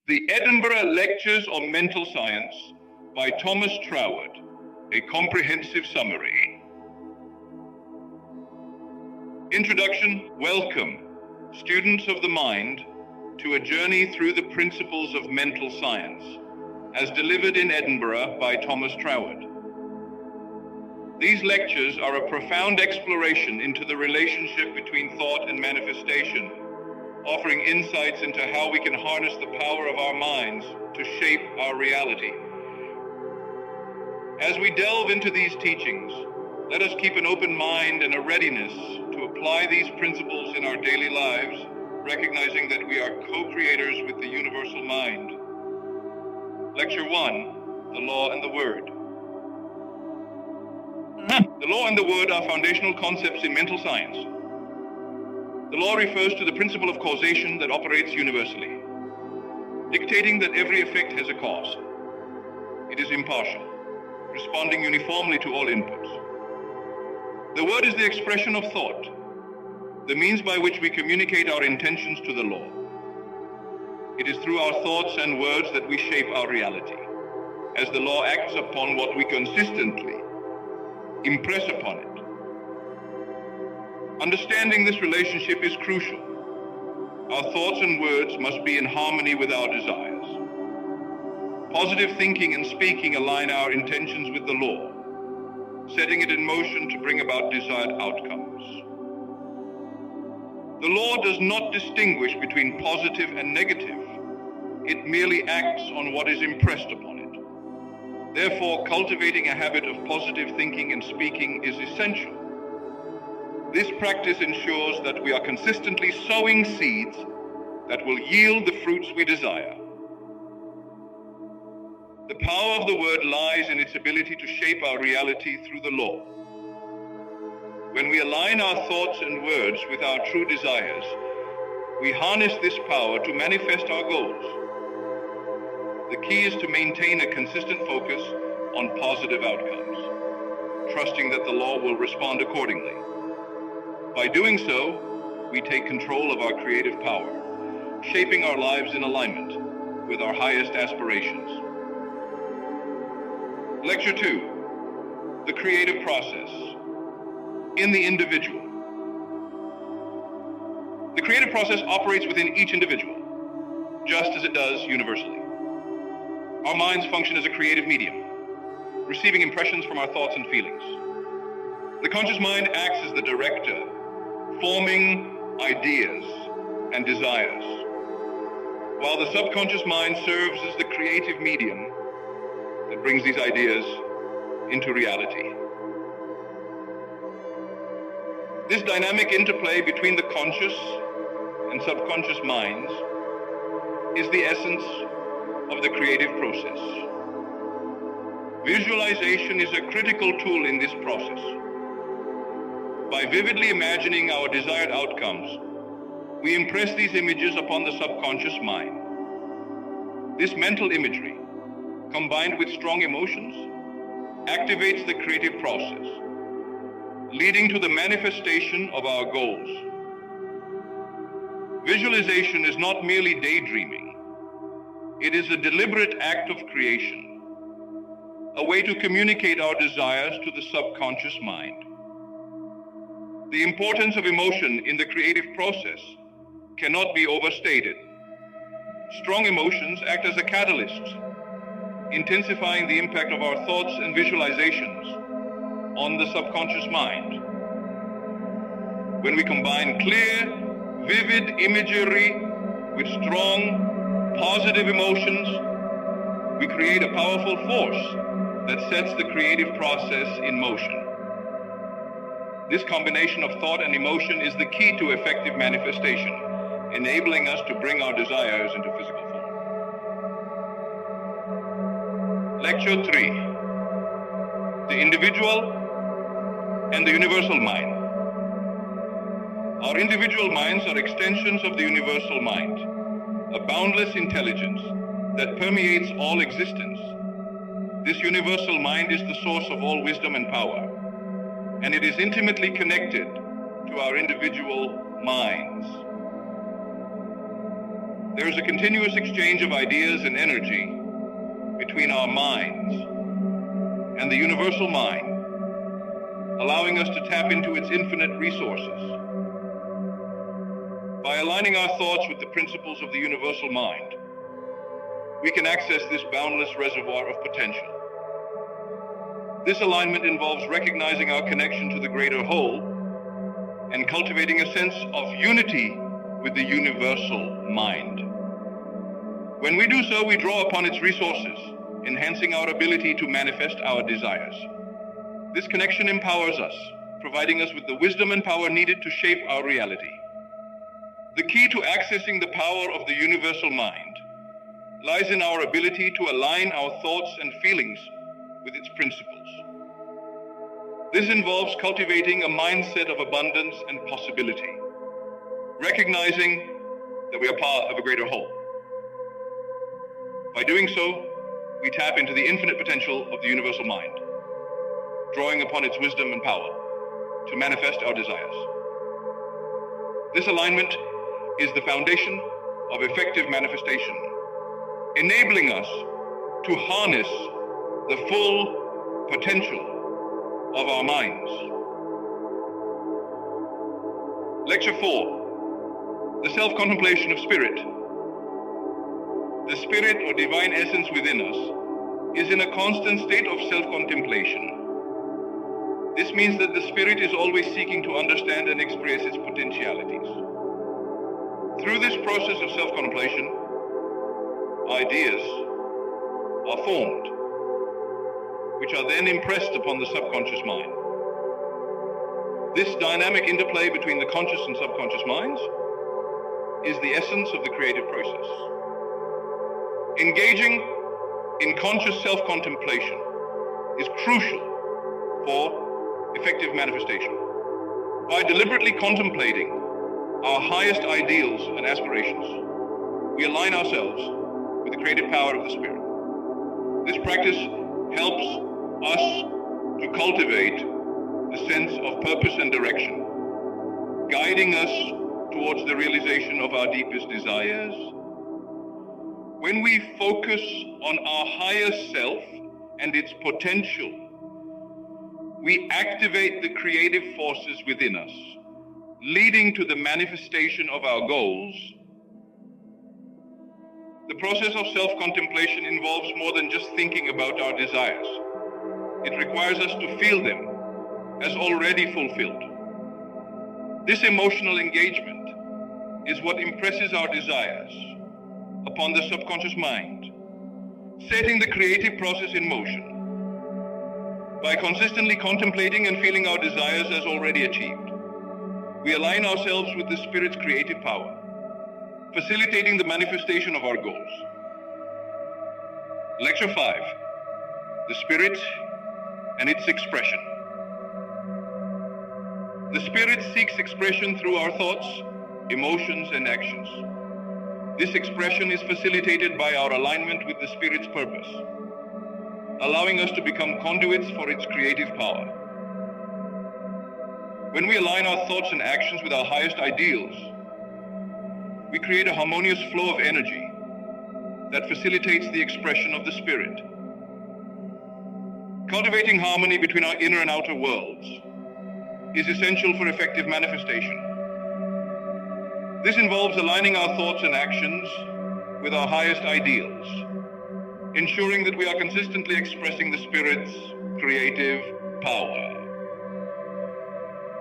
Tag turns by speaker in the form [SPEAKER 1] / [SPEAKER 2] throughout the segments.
[SPEAKER 1] The Edinburgh Lectures on Mental Science by Thomas Troward, a comprehensive summary. Introduction. Welcome, students of the mind, to a journey through the principles of mental science, as delivered in Edinburgh by Thomas Troward. These lectures are a profound exploration into the relationship between thought and manifestation, offering insights into how we can harness the power of our minds to shape our reality. As we delve into these teachings, let us keep an open mind and a readiness to apply these principles in our daily lives, recognizing that we are co-creators with the universal mind. Lecture 1, The Law and the Word. The law and the word are foundational concepts in mental science. The law refers to the principle of causation that operates universally, dictating that every effect has a cause. It is impartial, responding uniformly to all inputs. The word is the expression of thought, the means by which we communicate our intentions to the law. It is through our thoughts and words that we shape our reality, as the law acts upon what we consistently impress upon it. Understanding this relationship is crucial. Our thoughts and words must be in harmony with our desires. Positive thinking and speaking align our intentions with the law, setting it in motion to bring about desired outcomes. The law does not distinguish between positive and negative. It merely acts on what is impressed upon it. Therefore, cultivating a habit of positive thinking and speaking is essential. This practice ensures that we are consistently sowing seeds that will yield the fruits we desire. The power of the word lies in its ability to shape our reality through the law. When we align our thoughts and words with our true desires, we harness this power to manifest our goals. The key is to maintain a consistent focus on positive outcomes, trusting that the law will respond accordingly. By doing so, we take control of our creative power, shaping our lives in alignment with our highest aspirations. Lecture 2, The Creative Process in the Individual. The creative process operates within each individual, just as it does universally. Our minds function as a creative medium, receiving impressions from our thoughts and feelings. The conscious mind acts as the director, forming ideas and desires, while the subconscious mind serves as the creative medium that brings these ideas into reality. This dynamic interplay between the conscious and subconscious minds is the essence of the creative process. Visualization is a critical tool in this process. By vividly imagining our desired outcomes, we impress these images upon the subconscious mind. This mental imagery, combined with strong emotions, activates the creative process, leading to the manifestation of our goals. Visualization is not merely daydreaming. It is a deliberate act of creation, a way to communicate our desires to the subconscious mind. The importance of emotion in the creative process cannot be overstated. Strong emotions act as a catalyst, intensifying the impact of our thoughts and visualizations on the subconscious mind. When we combine clear, vivid imagery with strong, positive emotions, we create a powerful force that sets the creative process in motion. This combination of thought and emotion is the key to effective manifestation, enabling us to bring our desires into physical form. Lecture 3, The Individual and the Universal Mind. Our individual minds are extensions of the universal mind, a boundless intelligence that permeates all existence. This universal mind is the source of all wisdom and power, and it is intimately connected to our individual minds. There is a continuous exchange of ideas and energy between our minds and the universal mind, allowing us to tap into its infinite resources. By aligning our thoughts with the principles of the universal mind, we can access this boundless reservoir of potential. This alignment involves recognizing our connection to the greater whole and cultivating a sense of unity with the universal mind. When we do so, we draw upon its resources, enhancing our ability to manifest our desires. This connection empowers us, providing us with the wisdom and power needed to shape our reality. The key to accessing the power of the universal mind lies in our ability to align our thoughts and feelings with its principles. This involves cultivating a mindset of abundance and possibility, recognizing that we are part of a greater whole. By doing so, we tap into the infinite potential of the universal mind, drawing upon its wisdom and power to manifest our desires. This alignment is the foundation of effective manifestation, enabling us to harness the full potential of our minds. Lecture 4, the self-contemplation of spirit. The spirit or divine essence within us is in a constant state of self-contemplation. This means that the spirit is always seeking to understand and express its potentialities. Through this process of self-contemplation, ideas are formed, which are then impressed upon the subconscious mind. This dynamic interplay between the conscious and subconscious minds is the essence of the creative process. Engaging in conscious self-contemplation is crucial for effective manifestation. By deliberately contemplating our highest ideals and aspirations, we align ourselves with the creative power of the Spirit. This practice helps us to cultivate a sense of purpose and direction, guiding us towards the realization of our deepest desires. When we focus on our higher self and its potential, we activate the creative forces within us, leading to the manifestation of our goals. The process of self-contemplation involves more than just thinking about our desires. It requires us to feel them as already fulfilled. This emotional engagement is what impresses our desires upon the subconscious mind, setting the creative process in motion. By consistently contemplating and feeling our desires as already achieved, we align ourselves with the Spirit's creative power, facilitating the manifestation of our goals. Lecture 5, the Spirit and its expression. The Spirit seeks expression through our thoughts, emotions, and actions. This expression is facilitated by our alignment with the Spirit's purpose, allowing us to become conduits for its creative power. When we align our thoughts and actions with our highest ideals, we create a harmonious flow of energy that facilitates the expression of the Spirit. Cultivating harmony between our inner and outer worlds is essential for effective manifestation. This involves aligning our thoughts and actions with our highest ideals, ensuring that we are consistently expressing the Spirit's creative power.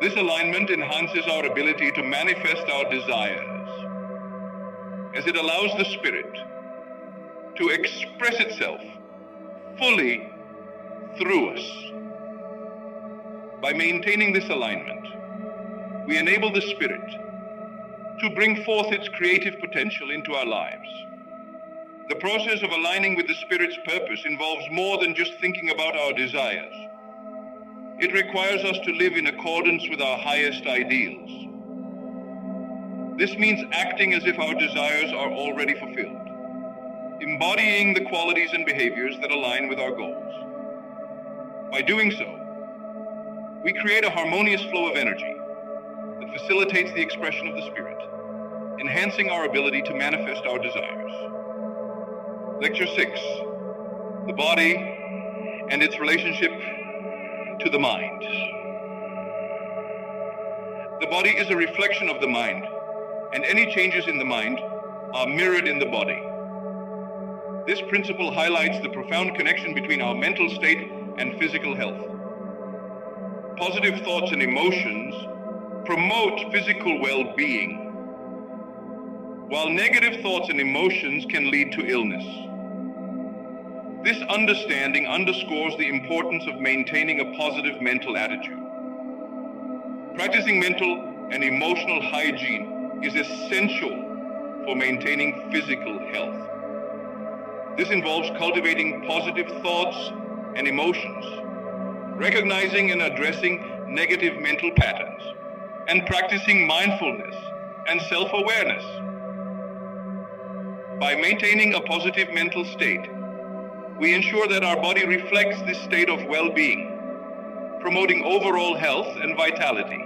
[SPEAKER 1] This alignment enhances our ability to manifest our desires, as it allows the Spirit to express itself fully through us. By maintaining this alignment, we enable the Spirit to bring forth its creative potential into our lives. The process of aligning with the Spirit's purpose involves more than just thinking about our desires. It requires us to live in accordance with our highest ideals. This means acting as if our desires are already fulfilled, embodying the qualities and behaviors that align with our goals. By doing so, we create a harmonious flow of energy that facilitates the expression of the Spirit. enhancing our ability to manifest our desires. Lecture 6, the body and its relationship to the mind. The body is a reflection of the mind, and any changes in the mind are mirrored in the body. This principle highlights the profound connection between our mental state and physical health. Positive thoughts and emotions promote physical well-being, while negative thoughts and emotions can lead to illness. This understanding underscores the importance of maintaining a positive mental attitude. Practicing mental and emotional hygiene is essential for maintaining physical health. This involves cultivating positive thoughts and emotions, recognizing and addressing negative mental patterns, and practicing mindfulness and self-awareness. By maintaining a positive mental state, we ensure that our body reflects this state of well-being, promoting overall health and vitality.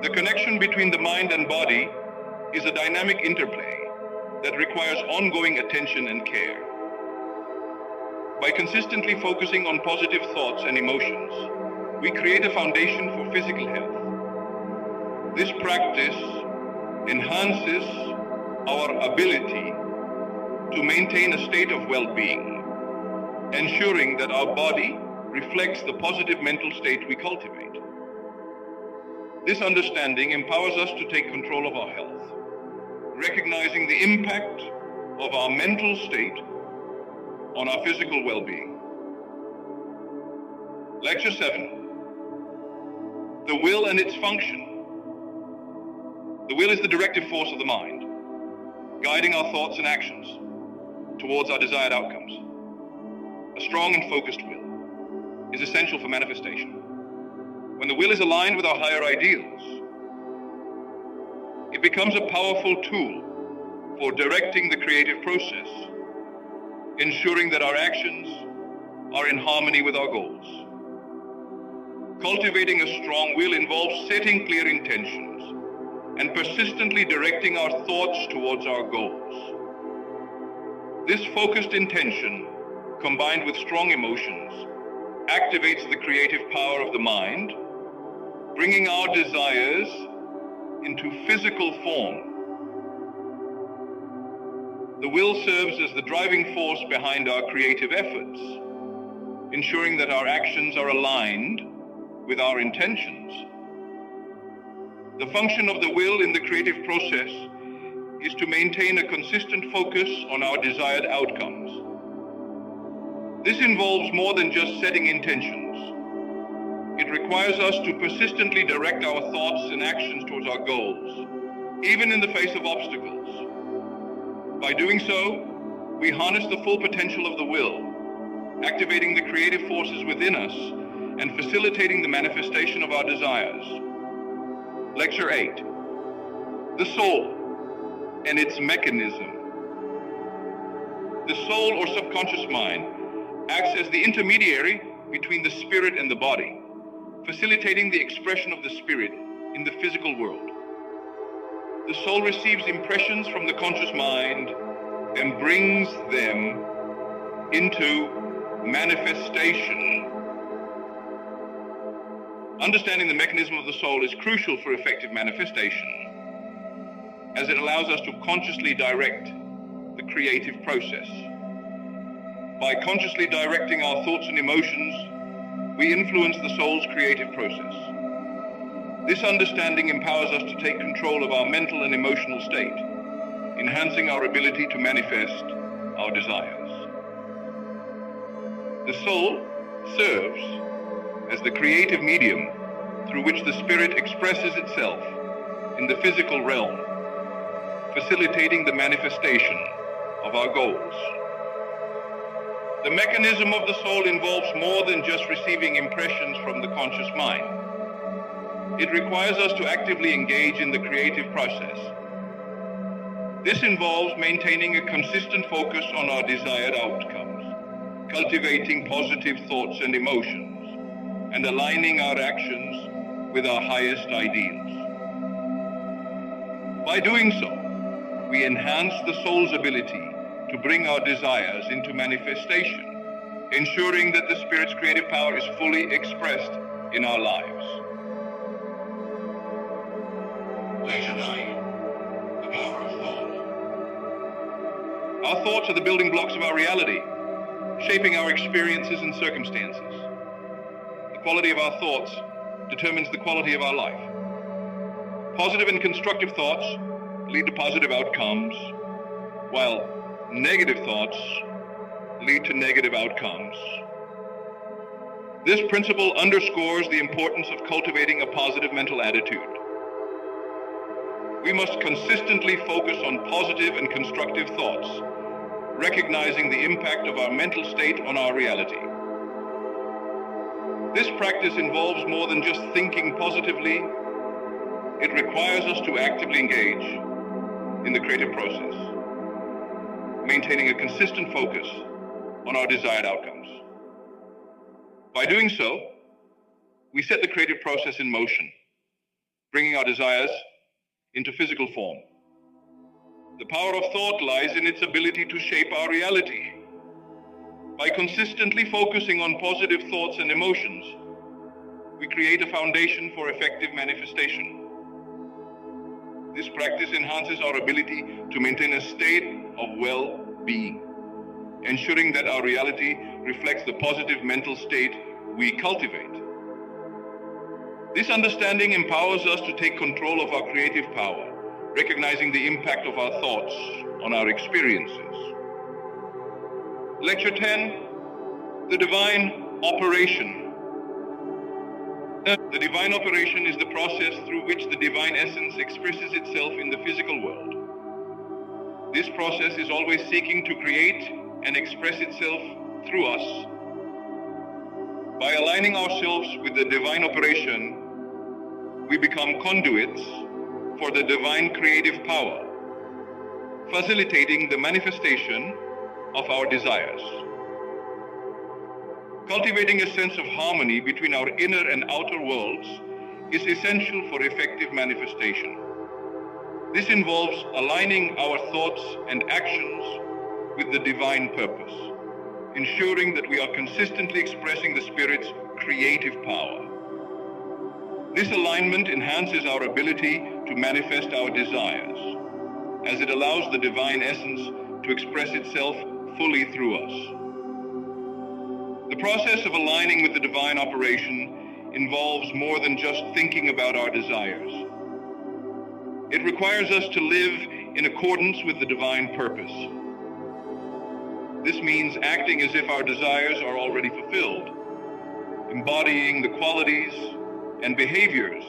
[SPEAKER 1] The connection between the mind and body is a dynamic interplay that requires ongoing attention and care. By consistently focusing on positive thoughts and emotions, we create a foundation for physical health. This practice enhances our ability to maintain a state of well-being, ensuring that our body reflects the positive mental state we cultivate. This understanding empowers us to take control of our health, recognizing the impact of our mental state on our physical well-being. Lecture 7, the will and its function. The will is the directive force of the mind, guiding our thoughts and actions towards our desired outcomes. A strong and focused will is essential for manifestation. When the will is aligned with our higher ideals, it becomes a powerful tool for directing the creative process, ensuring that our actions are in harmony with our goals. Cultivating a strong will involves setting clear intentions and persistently directing our thoughts towards our goals. This focused intention, combined with strong emotions, activates the creative power of the mind, bringing our desires into physical form. The will serves as the driving force behind our creative efforts, ensuring that our actions are aligned with our intentions. The function of the will in the creative process is to maintain a consistent focus on our desired outcomes. This involves more than just setting intentions. It requires us to persistently direct our thoughts and actions towards our goals, even in the face of obstacles. By doing so, we harness the full potential of the will, activating the creative forces within us and facilitating the manifestation of our desires. Lecture 8, the soul and its mechanism. The soul or subconscious mind acts as the intermediary between the spirit and the body, facilitating the expression of the spirit in the physical world. The soul receives impressions from the conscious mind and brings them into manifestation. Understanding the mechanism of the soul is crucial for effective manifestation, as it allows us to consciously direct the creative process. By consciously directing our thoughts and emotions, we influence the soul's creative process. This understanding empowers us to take control of our mental and emotional state, enhancing our ability to manifest our desires. The soul serves as the creative medium through which the spirit expresses itself in the physical realm, facilitating the manifestation of our goals. The mechanism of the soul involves more than just receiving impressions from the conscious mind. It requires us to actively engage in the creative process. This involves maintaining a consistent focus on our desired outcomes, cultivating positive thoughts and emotions, and aligning our actions with our highest ideals. By doing so, we enhance the soul's ability to bring our desires into manifestation, ensuring that the Spirit's creative power is fully expressed in our lives. Lecture 9, the power of thought. Our thoughts are the building blocks of our reality, shaping our experiences and circumstances. The quality of our thoughts determines the quality of our life. Positive and constructive thoughts lead to positive outcomes, while negative thoughts lead to negative outcomes. This principle underscores the importance of cultivating a positive mental attitude. We must consistently focus on positive and constructive thoughts, recognizing the impact of our mental state on our reality. This practice involves more than just thinking positively. It requires us to actively engage in the creative process, maintaining a consistent focus on our desired outcomes. By doing so, we set the creative process in motion, bringing our desires into physical form. The power of thought lies in its ability to shape our reality. By consistently focusing on positive thoughts and emotions, we create a foundation for effective manifestation. This practice enhances our ability to maintain a state of well-being, ensuring that our reality reflects the positive mental state we cultivate. This understanding empowers us to take control of our creative power, recognizing the impact of our thoughts on our experiences. Lecture 10, the divine operation. The divine operation is the process through which the divine essence expresses itself in the physical world. This process is always seeking to create and express itself through us. By aligning ourselves with the divine operation, we become conduits for the divine creative power, facilitating the manifestation of our desires. Cultivating a sense of harmony between our inner and outer worlds is essential for effective manifestation. This involves aligning our thoughts and actions with the divine purpose, ensuring that we are consistently expressing the Spirit's creative power. This alignment enhances our ability to manifest our desires, as it allows the divine essence to express itself fully through us. The process of aligning with the divine operation involves more than just thinking about our desires. It requires us to live in accordance with the divine purpose. This means acting as if our desires are already fulfilled, embodying the qualities and behaviors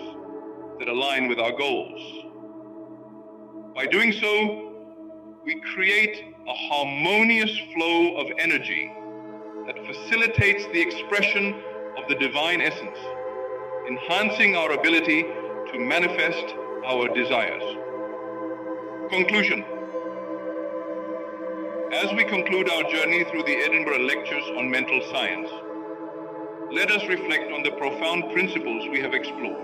[SPEAKER 1] that align with our goals. By doing so, we create a harmonious flow of energy that facilitates the expression of the divine essence, enhancing our ability to manifest our desires. Conclusion. As we conclude our journey through the Edinburgh Lectures on mental science, let us reflect on the profound principles we have explored.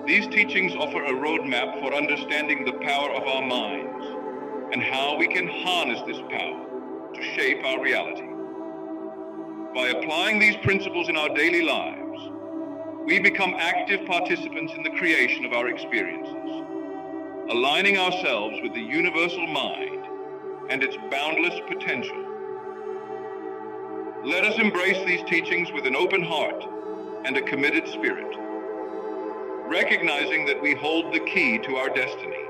[SPEAKER 1] These teachings offer a roadmap for understanding the power of our minds and how we can harness this power to shape our reality. By applying these principles in our daily lives, we become active participants in the creation of our experiences, aligning ourselves with the universal mind and its boundless potential. Let us embrace these teachings with an open heart and a committed spirit, recognizing that we hold the key to our destiny.